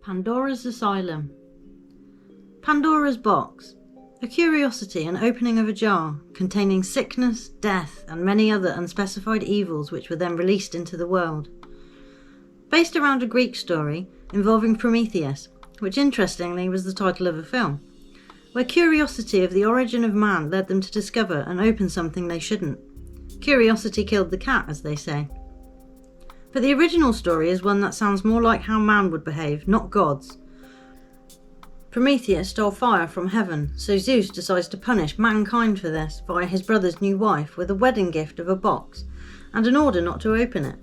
Pandoras Asylum. Pandora's box, a curiosity and opening of a jar containing sickness, death, and many other unspecified evils which were then released into the world. Based around a Greek story involving Prometheus, which interestingly was the title of a film, where curiosity of the origin of man led them to discover and open something they shouldn't. Curiosity killed the cat, as they say. But the original story is one that sounds more like how man would behave, not God's. Prometheus stole fire from heaven, so Zeus decides to punish mankind for this via his brother's new wife with a wedding gift of a box and an order not to open it,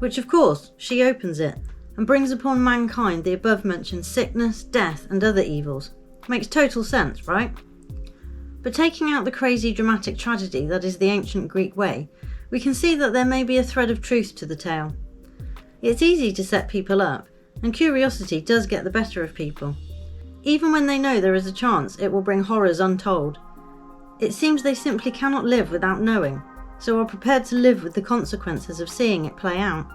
which of course she opens it and brings upon mankind the above mentioned sickness, death and other evils. Makes total sense, right? But taking out the crazy dramatic tragedy that is the ancient Greek way, we can see that there may be a thread of truth to the tale. It's easy to set people up, and curiosity does get the better of people. Even when they know there is a chance it will bring horrors untold. It seems they simply cannot live without knowing, so are prepared to live with the consequences of seeing it play out.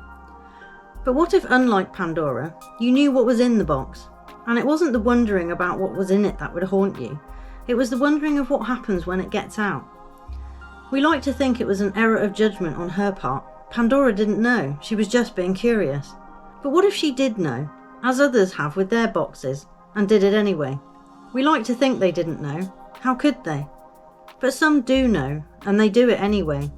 But what if, unlike Pandora, you knew what was in the box, and it wasn't the wondering about what was in it that would haunt you, it was the wondering of what happens when it gets out. We like to think it was an error of judgment on her part. Pandora didn't know, she was just being curious. But what if she did know, as others have with their boxes, and did it anyway? We like to think they didn't know. How could they? But some do know, and they do it anyway.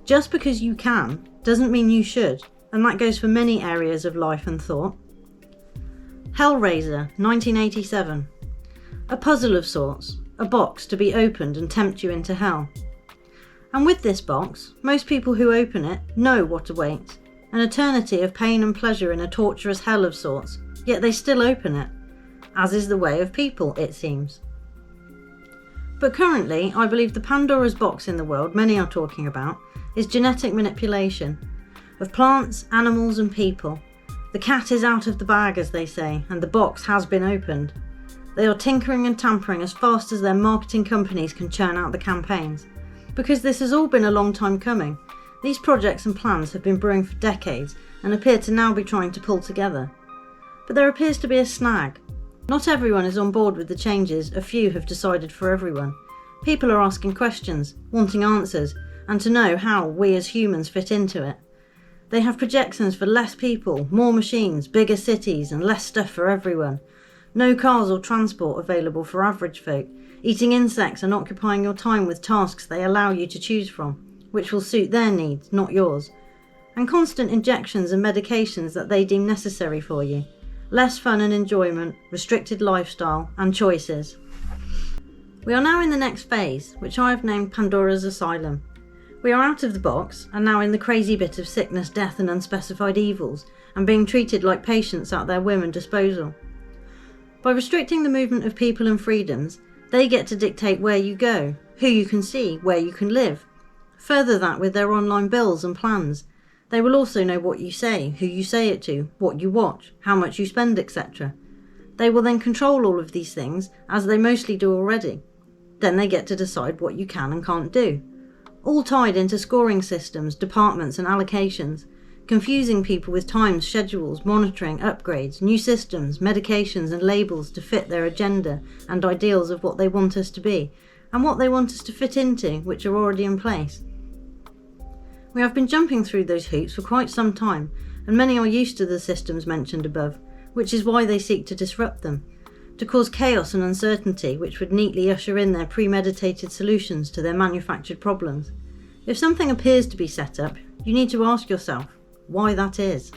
Just because you can, doesn't mean you should, and that goes for many areas of life and thought. Hellraiser, 1987. A puzzle of sorts, a box to be opened and tempt you into hell. And with this box, most people who open it know what awaits, an eternity of pain and pleasure in a torturous hell of sorts, yet they still open it, as is the way of people, it seems. But currently, I believe the Pandora's box in the world many are talking about is genetic manipulation of plants, animals and people. The cat is out of the bag, as they say, and the box has been opened. They are tinkering and tampering as fast as their marketing companies can churn out the campaigns. Because this has all been a long time coming. These projects and plans have been brewing for decades and appear to now be trying to pull together. But there appears to be a snag. Not everyone is on board with the changes a few have decided for everyone. People are asking questions, wanting answers, and to know how we as humans fit into it. They have projections for less people, more machines, bigger cities, and less stuff for everyone. No cars or transport available for average folk, eating insects and occupying your time with tasks they allow you to choose from, which will suit their needs, not yours. And constant injections and medications that they deem necessary for you. Less fun and enjoyment, restricted lifestyle, and choices. We are now in the next phase, which I have named Pandora's Asylum. We are out of the box, and now in the crazy bit of sickness, death and unspecified evils, and being treated like patients at their whim and disposal. By restricting the movement of people and freedoms, they get to dictate where you go, who you can see, where you can live. Further that with their online bills and plans. They will also know what you say, who you say it to, what you watch, how much you spend, etc. They will then control all of these things, as they mostly do already. Then they get to decide what you can and can't do. All tied into scoring systems, departments and allocations, confusing people with times, schedules, monitoring, upgrades, new systems, medications and labels to fit their agenda and ideals of what they want us to be, and what they want us to fit into, which are already in place. We have been jumping through those hoops for quite some time, and many are used to the systems mentioned above, which is why they seek to disrupt them, to cause chaos and uncertainty which would neatly usher in their premeditated solutions to their manufactured problems. If something appears to be set up, you need to ask yourself why that is.